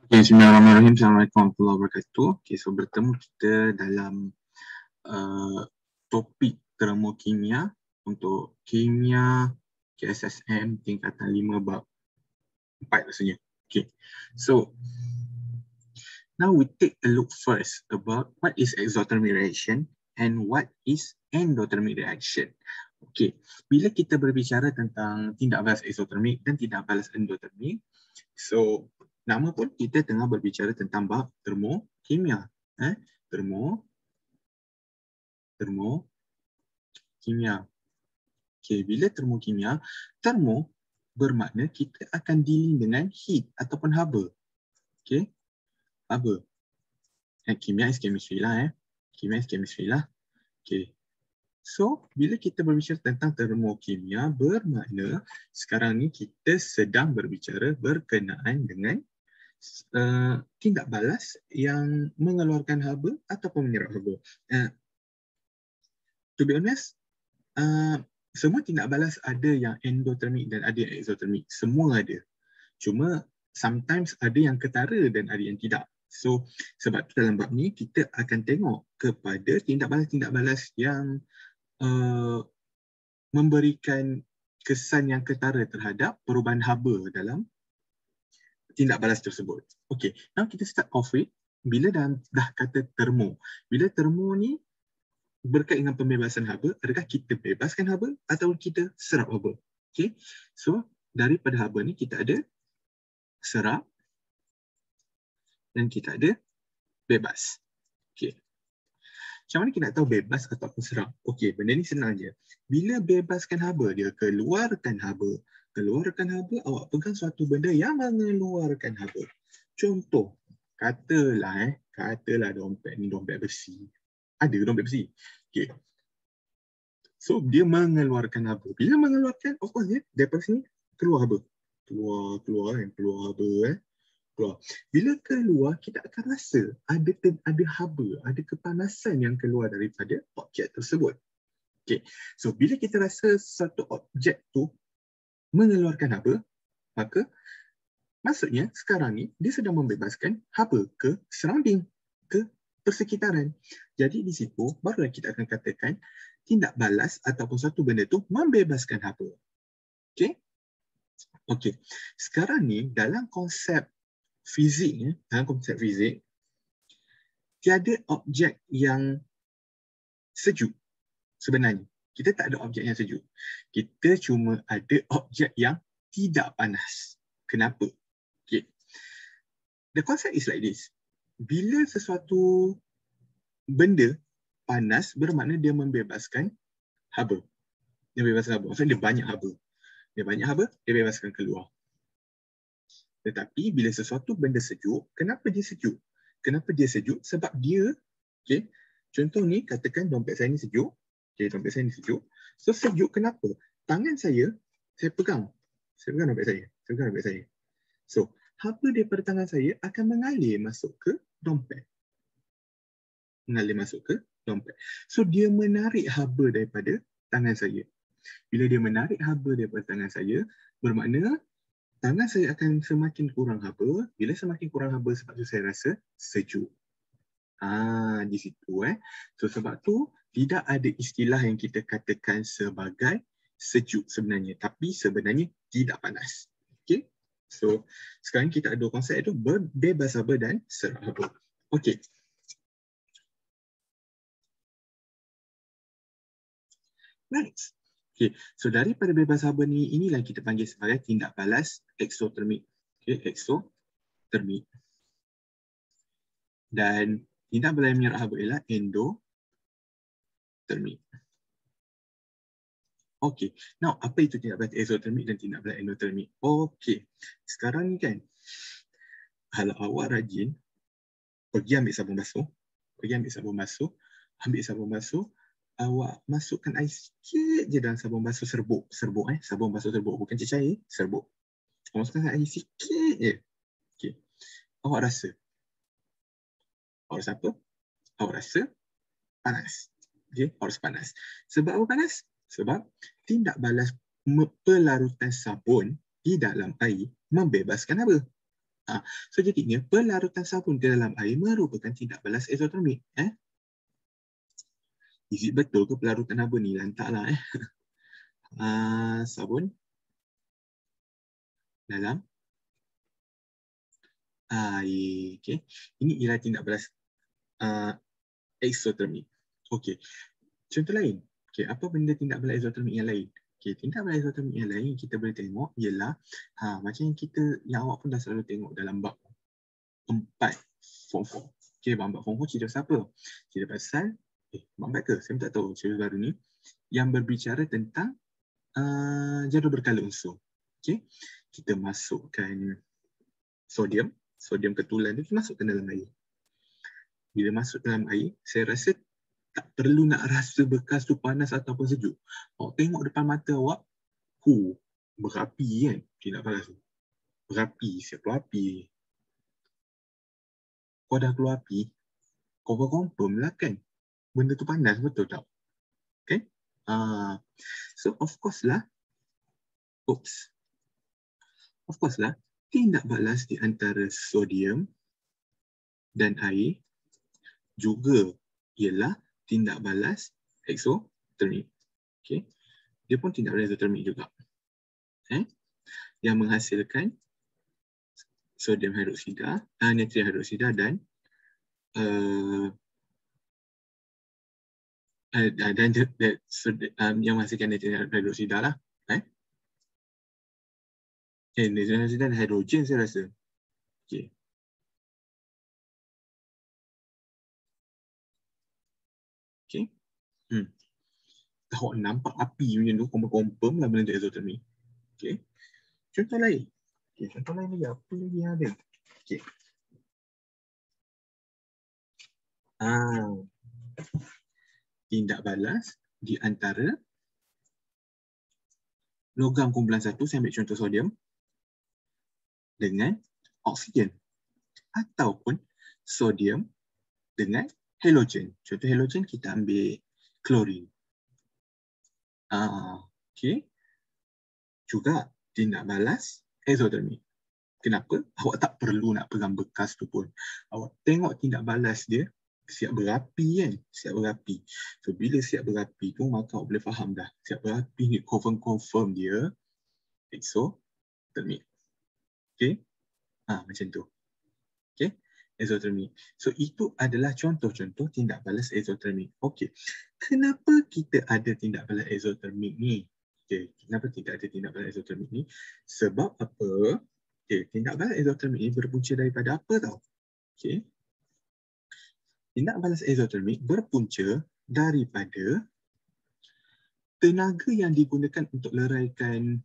Okay, Bismillahirrahmanirrahim. Assalamualaikum warahmatullahi wabarakatuh. Okay, so bertemu kita dalam topik termokimia untuk kimia KSSM tingkatan 5 bab 4 rasanya. Okay, so now we take a look first about what is exothermic reaction and what is endothermic reaction. Okay, bila kita berbicara tentang tindak balas exothermic dan tindak balas endothermic, so nama pun kita tengah berbicara tentang bab termokimia. Termokimia. Okay, bila termokimia, termo bermakna kita akan dealing dengan heat ataupun haba. Okay, haba. Kimia is chemistry lah. Kimia is chemistry lah. Okay. So, bila kita berbicara tentang termokimia, bermakna sekarang ni kita sedang berbicara berkenaan dengan tindak balas yang mengeluarkan haba ataupun menyerap haba. To be honest, semua tindak balas ada yang endothermic dan ada yang exothermic. Semua ada. Cuma sometimes ada yang ketara dan ada yang tidak. So, sebab tu dalam bab ni kita akan tengok kepada tindak balas yang memberikan kesan yang ketara terhadap perubahan haba dalam tindak balas tersebut. Okay, now kita start off with bila dah kata termo. Bila termo ni berkait dengan pembebasan haba, adakah kita bebaskan haba atau kita serap haba? Okay, so daripada haba ni kita ada serap dan kita ada bebas. Okay. Macam mana kita nak tahu bebas ataupun serap? Okey, benda ni senang je. Bila bebaskan haba, dia keluarkan haba. Keluarkan haba, awak pegang suatu benda yang mengeluarkan haba. Contoh, katalah dompet ni dompet besi. Ada dompet besi. Okey. So, dia mengeluarkan haba. Bila mengeluarkan, of course, daripada sini keluar haba. Keluar haba. Keluar. Bila keluar, kita akan rasa ada haba, ada kepanasan yang keluar daripada objek tersebut. Okay. So, bila kita rasa satu objek tu mengeluarkan haba, maka maksudnya sekarang ni dia sedang membebaskan haba ke surrounding, ke persekitaran. Jadi di situ barulah kita akan katakan tindak balas ataupun satu benda tu membebaskan haba. Okay? Okay. Sekarang ni dalam konsep fizik, tiada objek yang sejuk sebenarnya. Kita tak ada objek yang sejuk. Kita cuma ada objek yang tidak panas. Kenapa? Okay. The concept is like this. Bila sesuatu benda panas, bermakna dia membebaskan haba. Maksudnya dia banyak haba. Dia bebaskan keluar. Tetapi bila sesuatu benda sejuk, kenapa dia sejuk? Sebab dia, okay, contoh ni katakan dompet saya ni sejuk. Okay, dompet saya ni sejuk. So sejuk kenapa? Tangan saya pegang dompet saya. So, haba daripada tangan saya akan mengalir masuk ke dompet. So, dia menarik haba daripada tangan saya. Bila dia menarik haba daripada tangan saya, bermakna tangan saya akan semakin kurang haba. Bila semakin kurang haba, sebab tu saya rasa sejuk. Di situ. So sebab tu tidak ada istilah yang kita katakan sebagai sejuk sebenarnya. Tapi sebenarnya tidak panas. Okay. So sekarang kita ada dua konsep itu, bebas haba dan serap haba. Okay. Next. Okay, so daripada bebas haba ni, inilah kita panggil sebagai tindak balas exothermic. Okay, exothermic. Dan tindak balas yang menyerap haba ialah endothermic. Okay, now apa itu tindak balas exothermic dan tindak balas endothermic? Okay, sekarang ni kan, kalau awak rajin, pergi ambil sabun basuh, awak masukkan air sikit je dalam sabun basuh serbuk. Sabun basuh serbuk, bukan cair, serbuk. Masukkan air sikit je. Okay. Awak rasa apa? Awak rasa panas. Okay. Awak rasa panas. Sebab apa panas? Sebab tindak balas pelarutan sabun di dalam air membebaskan haba. So jadinya pelarutan sabun ke dalam air merupakan tindak balas eksotermik. Is it betul ke pelarutan sabun ni? Lantaklah. Sabun dalam air. Okay. Ini ialah tindak balas eksotermik. Okey. Contoh lain. Okey, apa benda tindak balas eksotermik yang lain? Okey, tindak balas eksotermik yang lain yang kita boleh tengok ialah macam yang awak pun dah selalu tengok dalam bab 4 form 4. Okey, bab 4 form 4 cerita siapa? Cerita pasal bab 4 ke? Saya tak tahu cerita baru ni yang berbicara tentang jadual berkala unsur. Okey. Kita masukkan sodium ketulan tu masukkan dalam air. Bila masuk dalam air, saya rasa tak perlu nak rasa bekas tu panas ataupun sejuk. Awak tengok depan mata awak, berapi kan? Tindak balas tu. Berapi, siap keluar api. Kau dah keluar api, kau confirm lah kan? Benda tu panas, betul tak? Okay? So of course lah, tindak balas di antara sodium dan air juga ialah tindak balas eksotermik. Okay. Dia pun tindak balas eksotermik juga. Yang menghasilkan sodium hidroksida, natrium hidroksida dan yang menghasilkan natrium hidroksida lah. Natrium hidroksida dan hidrogen saya rasa. Okay. Okay. Awak nampak api macam tu, confirm lah benda tu eksotermik. Okay. Contoh lain. Okay, contoh lain lagi. Apa lagi yang ada? Okay. Tindak balas di antara logam kumpulan 1, saya ambil contoh sodium, dengan oksigen. Ataupun sodium dengan halogen. Contoh halogen kita ambil klorin. Okay. Juga tindak balas eksotermik. Kenapa? Awak tak perlu nak pegang bekas tu pun. Awak tengok tindak balas dia siap berapi kan? Siap berapi. So bila siap berapi tu maka awak boleh faham dah. Siap berapi ni confirm dia eksotermik. Okay? Macam tu. Okay? Eksotermik. So itu adalah contoh-contoh tindak balas eksotermik. Okay. Kenapa kita ada tindak balas eksotermik ni? Okay. Kenapa tidak ada tindak balas eksotermik ni? Sebab apa? Okay. Tindak balas eksotermik ni berpunca daripada apa tau? Okay. Tindak balas eksotermik berpunca daripada tenaga yang digunakan untuk leraikan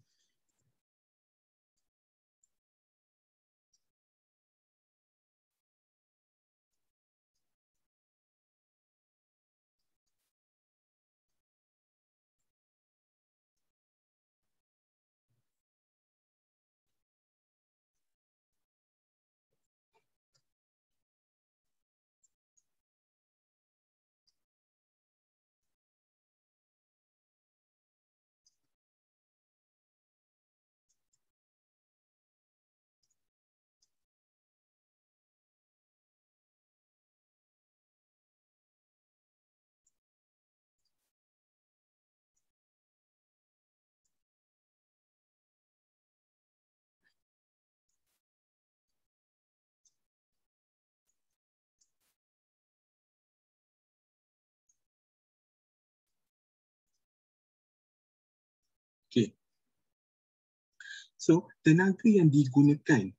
okay. So, tenaga yang digunakan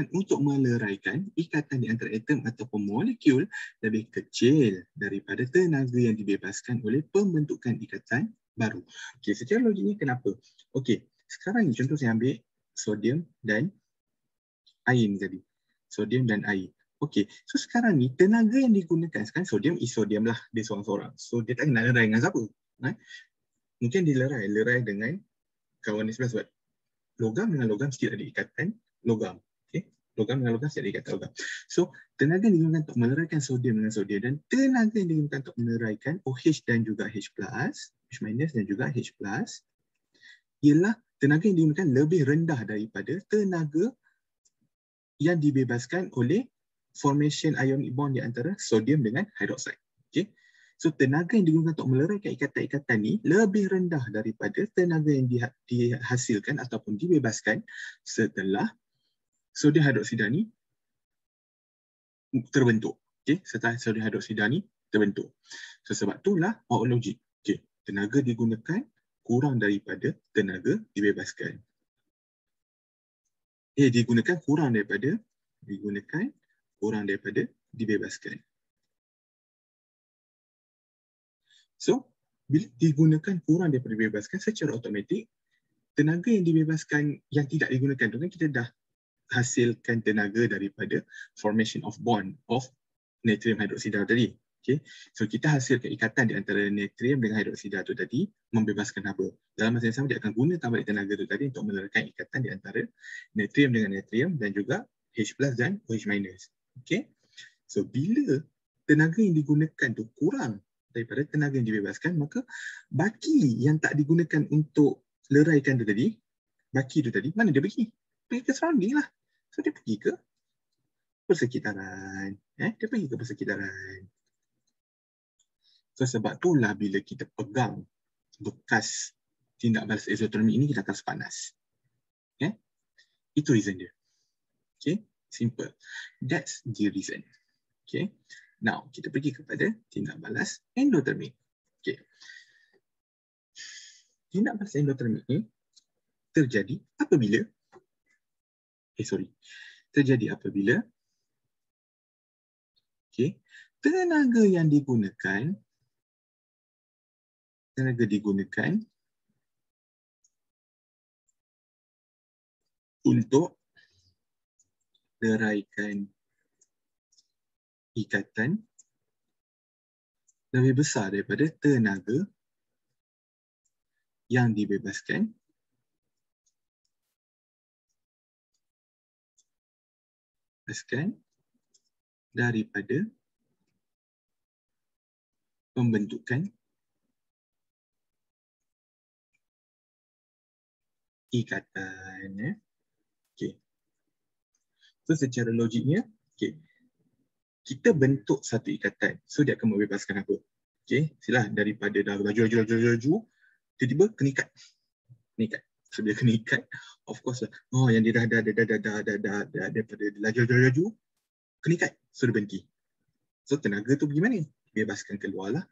untuk meleraikan ikatan di antara atom ataupun molekul lebih kecil daripada tenaga yang dibebaskan oleh pembentukan ikatan baru. Okey, secara logiknya kenapa? Okey, sekarang ni contoh saya ambil sodium dan air ni tadi. Sodium dan air. Okey, so sekarang ni tenaga yang digunakan sekarang sodium sodium lah, dia seorang-seorang. So dia tak kena lerai dengan siapa. Mungkin dia lerai dengan kawan dia sebelah sebab logam dengan logam mesti ada ikatan logam. Okay? Logam dengan logam mesti ada ikatan logam. So, tenaga yang digunakan untuk meleraikan sodium dengan sodium dan tenaga yang digunakan untuk meleraikan OH dan juga H+, H- dan juga H+, ialah tenaga yang digunakan lebih rendah daripada tenaga yang dibebaskan oleh formation ionic bond di antara sodium dengan hidroksida. Okay. So tenaga yang digunakan untuk meleraikan ikatan-ikatan ni lebih rendah daripada tenaga yang dihasilkan ataupun dibebaskan setelah sodium hidroksida ni terbentuk. Okay. Setelah sodium hidroksida ni terbentuk. So sebab itulah out logik. Okay. Tenaga digunakan kurang daripada tenaga dibebaskan. Digunakan kurang daripada dibebaskan. So, bila digunakan kurang daripada dibebaskan, secara automatik tenaga yang dibebaskan yang tidak digunakan tu kan kita dah hasilkan tenaga daripada formation of bond of natrium hidroksida tadi. Okay. So kita hasilkan ikatan di antara natrium dengan hidroksida tu tadi membebaskan haba. Dalam masa yang sama dia akan gunakan balik tenaga tu tadi untuk menerangkan ikatan di antara natrium dengan natrium dan juga H+ dan OH-. Okay. So bila tenaga yang digunakan tu kurang daripada tenaga yang dibebaskan, maka baki yang tak digunakan untuk leraikan tu tadi, baki tu tadi, mana dia pergi? Pergi ke surrounding lah. So dia pergi ke persekitaran. Dia pergi ke persekitaran. So sebab itulah bila kita pegang bekas tindak balas exothermic ini, kita akan rasa panas. Okay? Itu reason dia. Okay? Simple. That's the reason. Okay? Now, kita pergi kepada tindak balas endothermic. Okay. Tindak balas endothermic ini terjadi apabila tenaga yang digunakan untuk leraikan ikatan lebih besar daripada tenaga yang dibebaskan daripada pembentukan ikatan. Okay. So secara logiknya, okay, kita bentuk satu ikatan, so dia akan membebaskan apa? Okay, silah daripada dah laju, tiba-tiba kena ikat. So dia kena ikat, of course lah. Oh, yang dia dah daripada laju, kena ikat, so dia berhenti. So tenaga tu pergi mana? Dibebaskan keluar lah,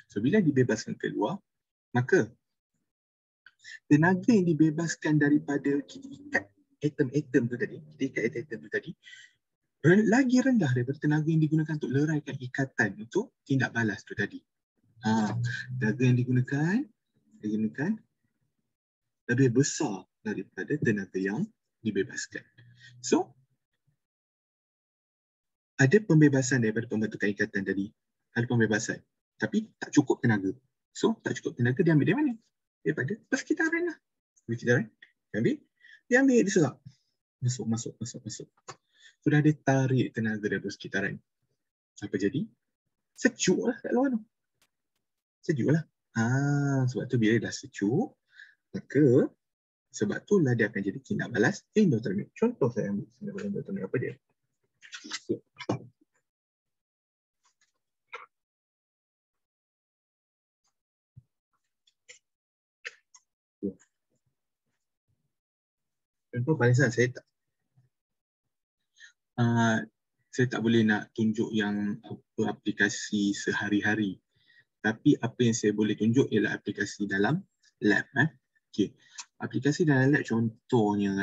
So bila dibebaskan keluar, maka tenaga yang dibebaskan daripada kita ikat atom-atom tu tadi, lagi rendah daripada tenaga yang digunakan untuk leraikan ikatan untuk tindak balas tu tadi. Tenaga yang digunakan lebih besar daripada tenaga yang dibebaskan. So, ada pembebasan daripada pembentukan ikatan tadi. Ada pembebasan. Tapi tak cukup tenaga. So, tak cukup tenaga dia ambil dari mana? Daripada persekitaran lah. Persekitaran. Dia ambil, diserap. Masuk. Sudah dia tarik tenaga dari persekitaran. Apa jadi? Sejuk lah kat luar tu. Sejuk lah. Sebab tu bila dah sejuk, maka sebab itulah dia akan jadi tindak balas endothermic. Contoh saya ambil tindak balas endothermic apa dia? Contoh balasan saya tak boleh nak tunjuk yang aplikasi sehari-hari. Tapi apa yang saya boleh tunjuk ialah aplikasi dalam lab. Okay. Aplikasi dalam lab contohnya.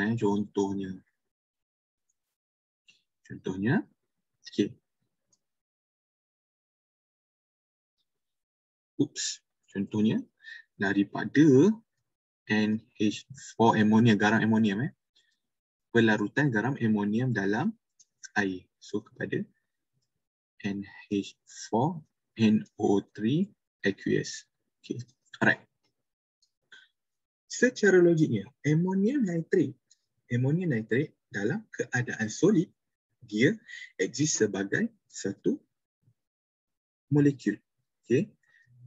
Okay. Contohnya daripada NH4 amonium, garam amonium. Pelarutan garam amonium dalam air. So kepada NH4 NO3 aqueous. Okay. Alright. Secara logiknya, ammonium nitrate dalam keadaan solid, dia exist sebagai satu molekul. Okay.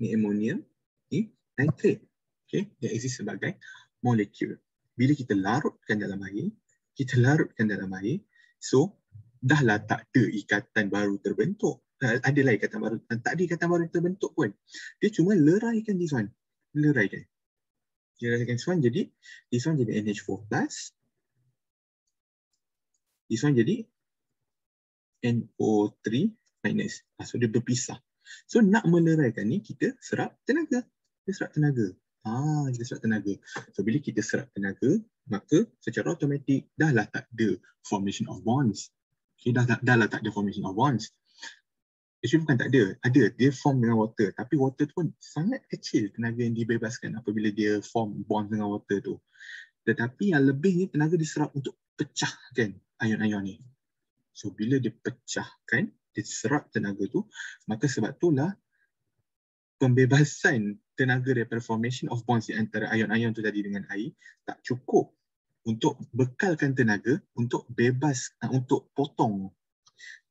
Ni ammonium, ni nitrate. Okay. Dia exist sebagai molekul. Bila kita larutkan dalam air, kita larutkan dalam air, so dahlah tak ada ikatan baru terbentuk. Adalah ikatan baru, tak ada ikatan baru terbentuk pun. Dia cuma leraikan this one. Leraikan this one, jadi this one jadi NH4+, this one jadi NO3-. So dia berpisah. So nak meleraikan ni kita serap tenaga. Kita serap tenaga. Kita serap tenaga. So bila kita serap tenaga, maka secara automatik dahlah tak ada formation of bonds. Okay, dahlah tak ada formation of bonds. Actually bukan tak ada. Ada. Dia form dengan water. Tapi water tu pun sangat kecil tenaga yang dibebaskan apabila dia form bond dengan water tu. Tetapi yang lebih ni tenaga diserap untuk pecahkan ion-ion ni. So bila dia pecahkan, diserap tenaga tu, maka sebab itulah pembebasan tenaga daripada formation of bonds di antara ion-ion tu tadi dengan air tak cukup untuk bekalkan tenaga untuk bebas, untuk potong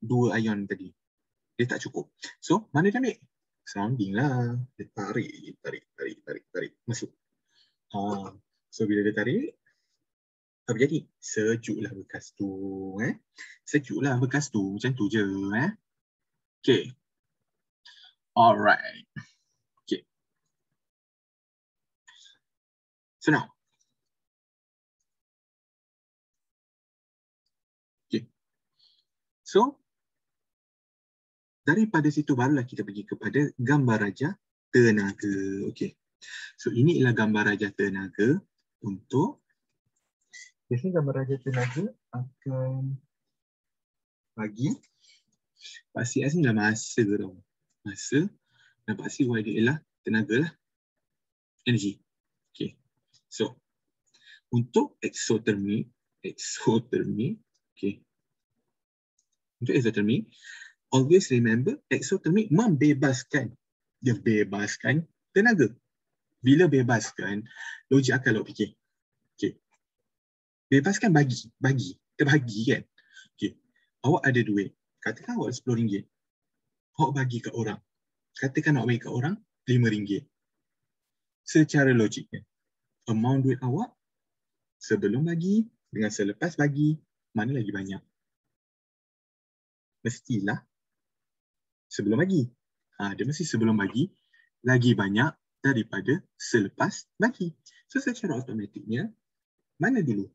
dua ion tadi. Dia tak cukup. So mana dia ambil? Surrounding lah. Dia tarik. Masuk. So bila dia tarik, apa jadi? Sejuklah bekas tu. Sejuklah bekas tu. Macam tu je. Okay. Alright. Okay. So now. Okay. So, daripada situ barulah kita pergi kepada gambar raja tenaga. Okay. So, ini ialah gambar raja tenaga untuk biasanya gambar raja tenaga akan bagi paksi X ni adalah masa tau. Masa dan paksi Y dia ialah tenaga lah. Energi. Okay. So, untuk exothermic, okay. Untuk exothermic, always remember exothermic membebaskan. Dia bebaskan tenaga. Bila bebaskan, logik akal awak fikir. Okay. Bebaskan bagi. Kita bagi kan. Okay. Awak ada duit. Katakan awak ada RM10. Awak bagi kat orang. Katakan awak bagi kat orang RM5. Secara logiknya, amount duit awak sebelum bagi dengan selepas bagi, mana lagi banyak? Mestilah sebelum bagi. Dia mesti sebelum bagi lagi banyak daripada selepas bagi. So secara automatiknya, mana dulu?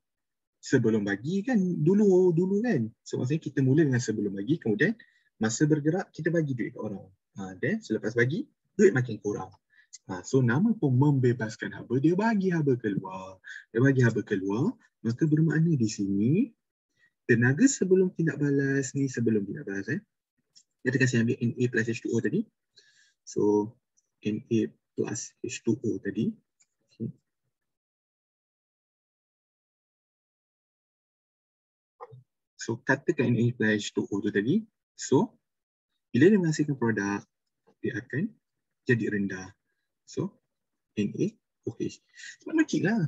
Sebelum bagi kan dulu kan. So maksudnya kita mula dengan sebelum bagi, kemudian masa bergerak kita bagi duit ke orang. Then selepas bagi, duit makin kurang. So nama pun membebaskan haba, dia bagi haba keluar. Maka bermakna di sini tenaga sebelum tindak balas ni, kita kasi ambil Na plus H2O tadi. So Na plus H2O tadi. Okay. So katakan Na plus H2O tu tadi. So bila dia menghasilkan produk, dia akan jadi rendah. So NaOH. Sebab logik lah.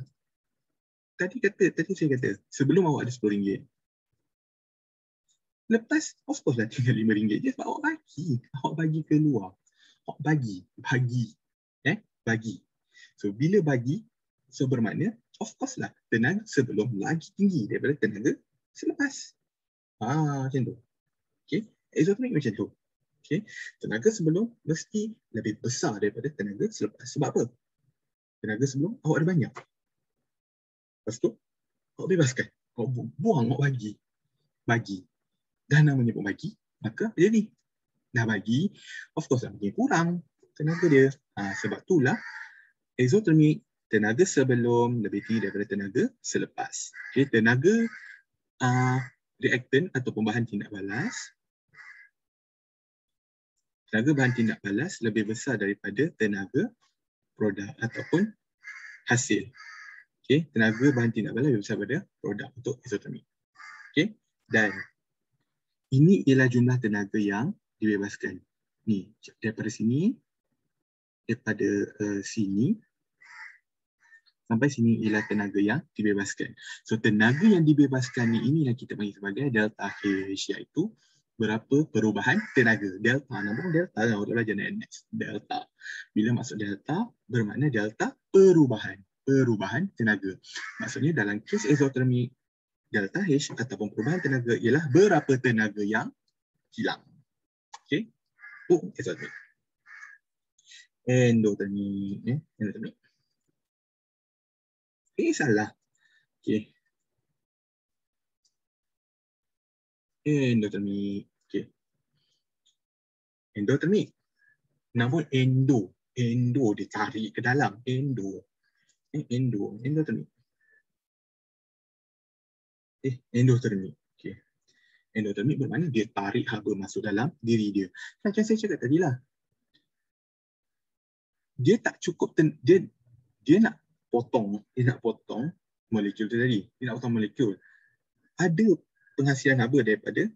Tadi saya kata sebelum awak ada RM10. Lepas of course lah tinggal RM5 je sebab awak bagi keluar. Awak bagi. Bagi. So bila bagi, so bermakna of course lah tenaga sebelum lagi tinggi daripada tenaga selepas. Macam tu. Okay. Exothermic macam tu. Okay. Tenaga sebelum mesti lebih besar daripada tenaga selepas. Sebab apa? Tenaga sebelum awak ada banyak. Lepas tu, awak bebaskan. Awak buang, awak bagi. Dah namanya pun bagi, maka jadi. Dah bagi, of course lah makin kurang tenaga dia. Sebab itulah exothermic, tenaga sebelum lebih tinggi daripada tenaga selepas. Okay, tenaga reaktan ataupun bahan tindak balas. Tenaga bahan tindak balas lebih besar daripada tenaga produk ataupun hasil. Okay, tenaga bahan tindak balas lebih besar daripada produk untuk exothermic. Okay, dan ini ialah jumlah tenaga yang dibebaskan. Ni, daripada sini, sini sampai sini ialah tenaga yang dibebaskan. So tenaga yang dibebaskan ni yang kita panggil sebagai delta H, iaitu berapa perubahan tenaga. Delta, nama pun delta, orang belajar NS. Delta. Bila maksud delta, bermakna delta perubahan tenaga. Maksudnya dalam kes exothermic, delta H ataupun perubahan tenaga ialah berapa tenaga yang hilang. Okey. Exothermic. Endothermic. Endothermic. Salah. Okey. Endothermic. Okey. Endothermic. Namun endo ditarik ke dalam. Endothermic. Endothermic. Okey. Endothermic bermakna dia tarik haba masuk dalam diri dia. Macam saya cakap tadi lah. Dia tak cukup, dia nak potong molekul tu tadi. Dia nak potong molekul. Ada penghasilan haba daripada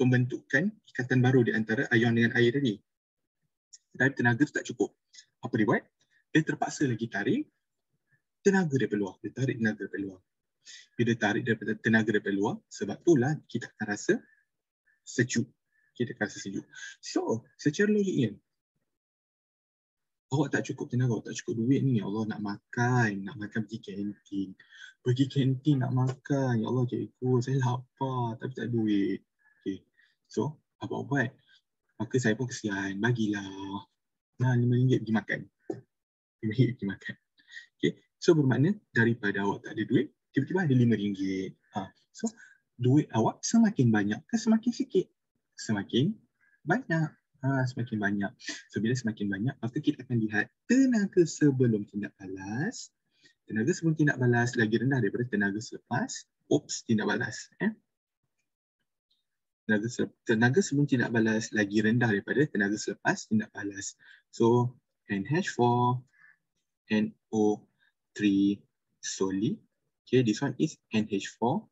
pembentukan ikatan baru di antara ion dengan air tadi. Tapi tenaga tu tak cukup. Apa dia buat? Dia terpaksa lagi tarik tenaga daripada luar. Dia tarik tenaga daripada luar. Bila tarik daripada tenaga daripada luar, sebab itulah kita akan rasa sejuk. Kita akan rasa sejuk. So, secara logiknya, awak tak cukup tenaga, awak tak cukup duit ni. Ya Allah, nak makan pergi kantin. Pergi kantin nak makan. Ya Allah, cikgu, saya lapar tapi tak ada duit. Okay. So, apa buat? Maka saya pun kesian, bagilah. Nah, RM5 pergi makan. RM5 pergi makan. Okay. So, bermakna daripada awak tak ada duit, tiba-tiba ada RM5. So, duit awak semakin banyak ke semakin sikit? Semakin banyak. Semakin banyak. So, bila semakin banyak, maka kita akan lihat tenaga sebelum tindak balas. Tenaga sebelum tindak balas lagi rendah daripada tenaga selepas. Tindak balas. Tenaga sebelum tindak balas lagi rendah daripada tenaga selepas tindak balas. So, NH4, NO3 solely. Okay, this one is NH4,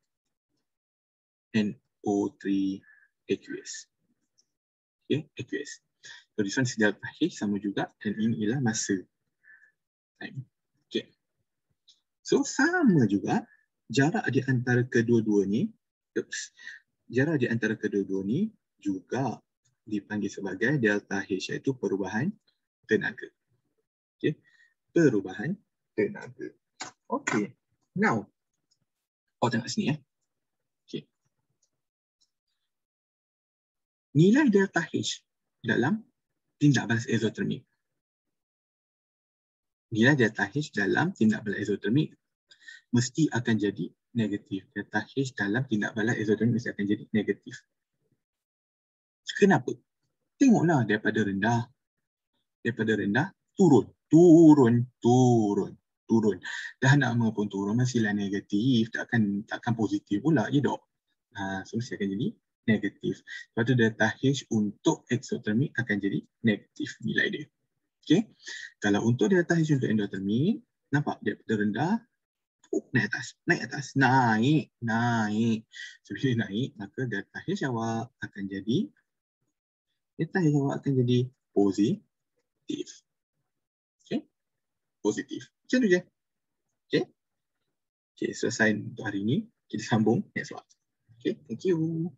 NO3 aqueous. Okay, aqueous. So, this one is delta H sama juga dan ini ialah masa. Okay. So, sama juga jarak di antara kedua-dua ni. Jarak di antara kedua-dua ni juga dipanggil sebagai delta H, iaitu perubahan tenaga. Okay. Perubahan tenaga. Okay. Now, tengok sini . Okay. Nilai delta H dalam tindak balas exothermic. Nilai delta H dalam tindak balas exothermic mesti akan jadi negatif. Delta H dalam tindak balas exothermic mesti akan jadi negatif. Kenapa? Tengoklah daripada rendah turun. Dah nak pun turun mestilah negatif, takkan positif pula je dok. So mesti akan jadi negatif. Lepas tu delta H untuk exothermic akan jadi negatif nilai dia. Okey. Kalau untuk delta H untuk endothermic, nampak daripada rendah naik atas. So bila naik, maka delta H awak akan jadi positif. Okey. Positif. Macam tu je. Okey. Okey, selesai untuk hari ini. Kita sambung next slide. Okay, thank you.